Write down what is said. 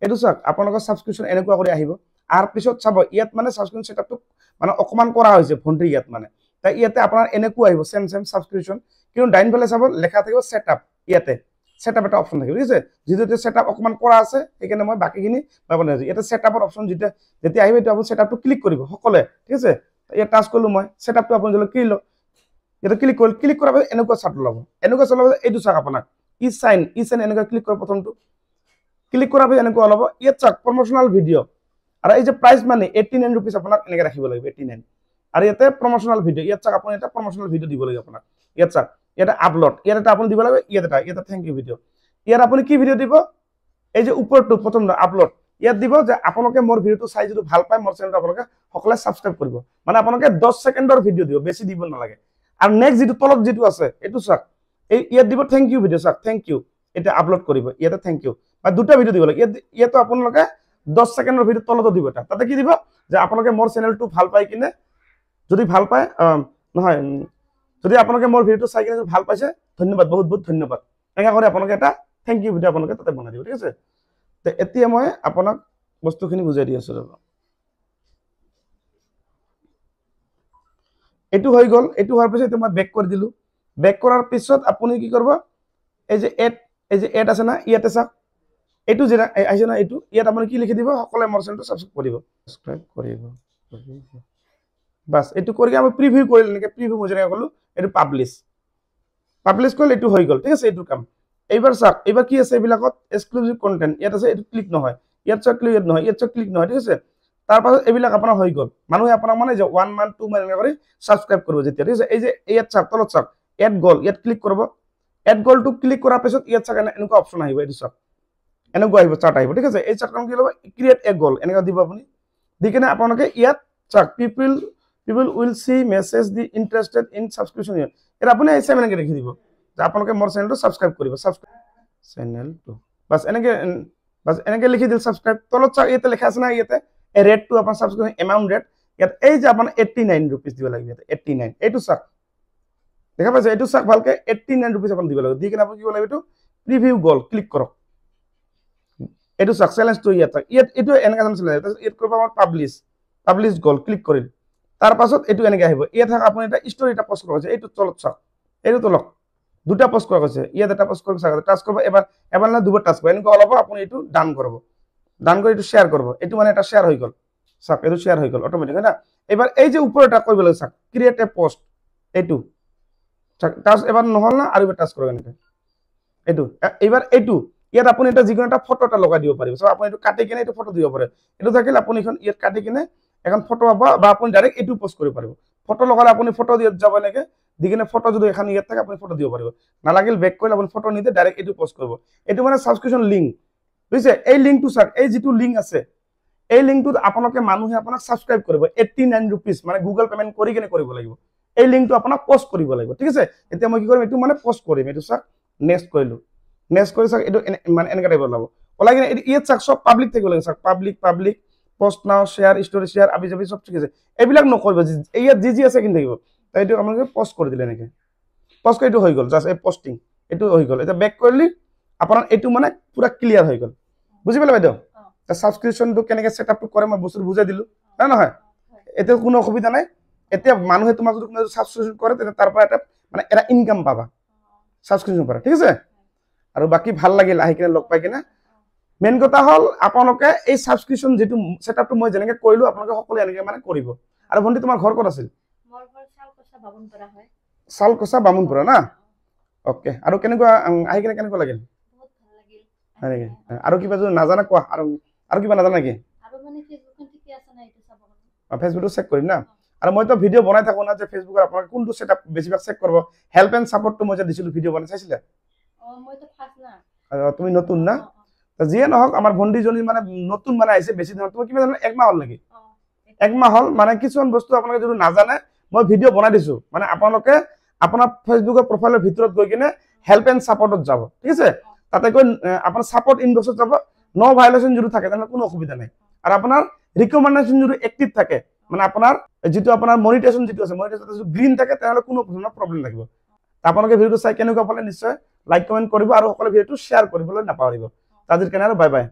এইটো চাওক আপোনালোকৰ সাবস্ক্ৰিপশন এনেকুৱা কৰি আহিব আৰু পিছত চাব ইয়াত মানে সাবস্ক্ৰিপশন সেটআপটো মানে অকমান কৰা হৈছে ভন্টি ইয়াত মানে তাই ইয়াতে আপোনাৰ এনেকুৱা আহিব সেম সাবস্ক্ৰিপশন কিন্তু ডাইন ফালে চাব লেখা থাকিব সেটআপ ইয়াতে সেটআপ এটা অপশন থাকিব ঠিক আছে যেটো সেটআপ অকমান কৰা আছে সেইকাৰণে মই বাকিখিনি পাবনে ইয়াতে সেটআপৰ অপশন যেতিয়া আহিব এটা আপুনি সেটআপটো ক্লিক কৰিব সকলে ঠিক আছে ইয়াত টাচ কৰিলো মই সেটআপটো আপুনি যদি ক্লিক কৰাৰ পিছত এনেকুৱা চাৰ্ট ল'ব এইটো চাওক আপোনাক ই সাইন এনেকুৱা ক্লিক কৰা প্ৰথমটো ক্লিক কৰাৰ পিছত এনেকুৱা অলপ ইয়াত চাওক প্ৰমোশনাল ভিডিও আৰু এই যে প্ৰাইস মানে 89 रुपीस আপোনাক এনেকৈ ৰাখিব লাগিব 89 আৰু ইয়াতে প্ৰমোশনাল ভিডিও ইয়াত চাওক আপুনি এটা প্ৰমোশনাল ভিডিও দিব লাগিব আপোনাক ইয়াত চাওক ইয়াতে আপলোড ইয়াতে আপুনি দিব লাগিব ইয়াতে থ্যাংক ইউ ভিডিও ইয়াত আপুনি কি ভিডিও দিব এই যে উপৰটো প্ৰথম আপলোড ইয়াত দিব যে আপোনালোকে মোৰ ভিডিওটো চাই যদি ভাল পায় মোৰ চেনেলটো আপোনালোকে সকলে সাবস্ক্ৰাইব কৰিব মানে আপোনালোকে 10 সেকেন্ডৰ ভিডিও দিব বেছি দিব নালাগে আৰু নেক্সট যেটো তলত যেটো আছে এটো চাওক এই ইয়াত দিব থ্যাংক ইউ ভিডিও চাওক থ্যাংক ইউ এটা আপলোড কৰিব ইয়াতে থ্যাংক ইউ বা দুটা ভিডিও দিব লাগে ইয়াতো আপোনালোকে 10 সেকেন্ডৰ ভিডিও তলত দিব এটা তাতে কি দিব যে আপোনালোকে মোৰ চেনেলটো ভাল পায় কিনে যদি ভাল পায় নহয় যদি আপোনালোকে মোৰ ভিডিওটো চাই কিনে ভাল পাইছে ধন্যবাদ বহুত বহুত ধন্যবাদ এনেকা কৰি আপোনালোকে এটা থ্যাংক ইউ ভিডিও আপোনালোকে তাতে বনাই দিব ঠিক আছে তে এতিয়া মই আপোনাক বস্তুখিনি বুজাই দি আছো এটো হৈ গল এটো হোৱাৰ পিছত মই বেক কৰি দিলো বেক কৰাৰ পিছত আপুনি কি কৰিব এই যে এড আছে না ইয়াতে চাওক এটো যে আইছে না এটো ইয়াত আপুনি কি লিখি দিব সকলে মোৰ চেনেলটো সাবস্ক্ৰাইব কৰিব বাস এটো কৰি আমি প্ৰিভিউ কৰিল নেকি প্ৰিভিউ মই যেনে কলো এটো পাবলিশ কৰিল এটো হৈ গল ঠিক আছে এটো কাম এইবাৰ চাওক এইবাৰ কি আছে এইবিলাকত এক্সক্লুসিভ কন্টেন্ট ইয়াত আছে এটো ক্লিক নহয় ইয়াত চাওক ক্লিক নহয় ইয়াত চাওক ক্লিক নহয় ঠিক আছে তাৰ পাছত এইবিলাক আপোনাৰ হৈ গল মানুহে আপোনাক মানে যে 1 মান্থ 2 মান্থ কৰি সাবস্ক্ৰাইব কৰিব যেতিয়া ঠিক আছে এই যে ইয়াত চাওক তলত চাওক এড গল ইয়াত ক্লিক কৰিব এড গল টু ক্লিক কৰাৰ পিছত ইয়াত চাওক এনেকুৱা অপচন আহিব এইটো চাওক এনেকুৱা আহিব চাৰ্ট আহিব ঠিক আছে এই চাৰ্টখন কি লব ক্ৰিয়েট এ গল এনেকুৱা দিব আপুনি দিকেনে আপোনালোকে ইয়াত চাওক people will see message the interested in subscription এটা আপুনি এই সেম এনেকৈ লিখি দিব যে আপোনালোকে মোৰ চেনেলটো সাবস্ক্ৰাইব কৰিব চেনেলটো বাস এনেকৈ লিখি দিল সাবস্ক্ৰাইব তলত চাওক ইয়াতে লেখা আছে না ইয়াতে এই ৰেটটো আপোনাৰ সাবস্ক্ৰিপশন এমাউন্ট ৰেট ইয়াত এই যে আপোনাৰ 89 रुपीस দিব লাগিব ইয়াতে 89 এইটো চাওক দেখা পাইছে এইটো চাওক ভালকে 89 रुपीस আপুনি দিব লাগিব দিকেনে আপুনি কি কৰিব লাগিব এইটো প্ৰিভিউ গল ক্লিক কৰক এটো চাওক চ্যালেঞ্জটো ইয়াত এটো এনেকা চ্যালেঞ্জ ইয়াত কৰিব আমাৰ পাবলিশ গল ক্লিক কৰিল তাৰ পাছত এটো এনেকৈ আহিব ইয়াত থাক আপুনি এটা ষ্টৰি এটা পোষ্ট কৰিছে এইটো তলত চাওক এইটো তলত দুটা পোষ্ট কৰা হৈছে ইয়াত এটা পোষ্ট কৰিব চাওক টাচ কৰিব এবাৰ না দুবাৰ টাচ কৰিব এনেকৈ অলপ আপুনি এটো ডান কৰিব ডান কৰি এটো শেয়াৰ কৰিব এটো মানে এটা শেয়াৰ হৈ গল চাওক এটো শেয়াৰ হৈ গল অটোমেটিক না এবাৰ এই যে ওপৰ এটা কৰিব লাগে চাওক ক্ৰিয়েট এ পোষ্ট এটো চাওক টাচ এবাৰ নহল না আৰু এবাৰ টাচ কৰিব এনেকৈ এটো এবাৰ এটো ইয়াত আপুনি এটা যিকোনো এটা ফটো এটা লগাই দিব পাৰিব সো আপুনি এটো কাটি কিনে এটো ফটো দিব পাৰে এটো থাকিলে আপুনি এখন ইয়াত কাটি কিনে এখন ফটো বা আপুনি ডাইৰেক্ট এটো পোষ্ট কৰিব পাৰিব ফটো লগালে আপুনি ফটো দিয়াত যাব লাগে দিকেনে ফটো যদি এখন ইয়াত থাকে আপুনি ফটো দিব পাৰিব নালাগিল বেক কৰিলে আপুনি ফটো নিতে ডাইৰেক্ট এটো পোষ্ট কৰিব এটো মানে সাবস্ক্ৰিপশন লিংক বুজিছে এই লিংকটো চাওক এই যেটো লিংক আছে এই লিংকটোত আপোনালোকে মানুহে আপোনাক সাবস্ক্ৰাইব কৰিব 89 रुपीस মানে গুগল পেমেন্ট কৰি কিনে কৰিব লাগিব এই লিংকটো আপোনাক পোষ্ট কৰিব লাগিব ঠিক আছে এতিয়া মই কি কৰিম এটো মানে পোষ্ট কৰিম এটো চাওক নেক্সট কৰিলো নেক্সট কৰি চাওক এটো মানে এনেকা টাইপৰ লাভ ওলাই কিনে ইয়াত চাওক সব পাবলিক থাকিব লাগে চাওক পাবলিক পোষ্ট নাও শেয়ার স্টোরি শেয়ার আবি যাবি সব ঠিক আছে এইবিলাক নকৰিব ইয়াত যি আছে কিন থাকিব তাই এটো আপোনালোকে পোষ্ট কৰি দিলে নেকি পোষ্ট কৰি এটো হৈ গল জাস্ট এই পোস্টিং এটো হৈ গল এটা বেক কৰিলি আপোনাৰ এটো মানে পুৰা ক্লিয়াৰ হৈ গল বুজি পালে বাইদেউ তা সাবস্ক্ৰিপশনটো কেনেকৈ সেটআপটো কৰে মই বস্তু বুজাই দিলো না নহয় এতে কোনো অসুবিধা নাই এতিয়া মানুহে তোমাক যদি কোনো সাবস্ক্ৰিপশন কৰে তেনে তাৰ পৰা এটা মানে এটা ইনকাম পাবা সাবস্ক্ৰিপশন পৰা ঠিক আছে আৰু বাকি ভাল লাগিল আহি কিনে লগ পাই কিনে মেন কথা হল আপোনালোকে এই সাবস্ক্ৰিপশন যেটো সেটআপটো মই যেনেকৈ কৰিলো আপোনালোকে সকলো এনেকৈ মানে কৰিব আৰু ভন্টি তোমাৰ ঘৰ ক'ত আছিল মোৰ ঘৰ সালকোছা বামুনপুৰা হয় সালকোছা বামুনপুৰা না ওকে আৰু কেনেকুৱা আহি কিনে কেনেকুৱা লাগিল বহুত ভাল লাগিল আৰু কিবা যদি নাজানা কোৱা আৰু কিবা নাজানা কি আৰু মানে ফেসবুকখন ঠিকে আছে না এটা চাব ফেসবুকটো চেক কৰিম না আৰু মই তো ভিডিও বনাই থাকো না যে ফেসবুকৰ আপোনালোকে কোনটো সেটআপ বেছিভাগ চেক কৰিব হেল্প এন্ড সাপোৰ্টটো মই যে দিছিলো ভিডিও বনাই চাইছিলা মই তো ফাৰ্স্ট না তুমি নতুন না যিয়ে নহক আমাৰ ভন্ডিজনী মানে নতুন মানে আইছে বেছি দিন তুমি কিবা জানো এক মাহ হল নেকি এক মাহ হল মানে কিছুমান বস্তু আপোনালোকে যদি নাজানে মই ভিডিও বনাই দিছো মানে আপোনালোকে আপোনাৰ ফেসবুকৰ প্ৰফাইলৰ ভিতৰত গৈ কিনে হেল্প এন্ড সাপোৰ্টত যাব ঠিক আছে তাতে গৈ আপোনাৰ সাপোৰ্ট ইনবক্সত যাব নো ভায়োলেশন যদি থাকে তাহলে কোনো অসুবিধা নাই আৰু আপোনাৰ ৰিকমেন্ডেশন যদি এক্টিভ থাকে মানে আপোনাৰ যেটো আপোনাৰ মনিটাইজেশন যেটো আছে মনিটাইজেশন যদি গ্ৰীন থাকে তাহলে কোনো প্ৰবলেম লাগিব আপোনালোকে ভিডিওটো চাই কেনেকুৱা পালে নিশ্চয় লাইক কমেন্ট কৰিব আৰু সকলো ভিডিওটো শেয়াৰ কৰিবলৈ নাপাহৰিব তাজিৰ কেনে আৰু বাই বাই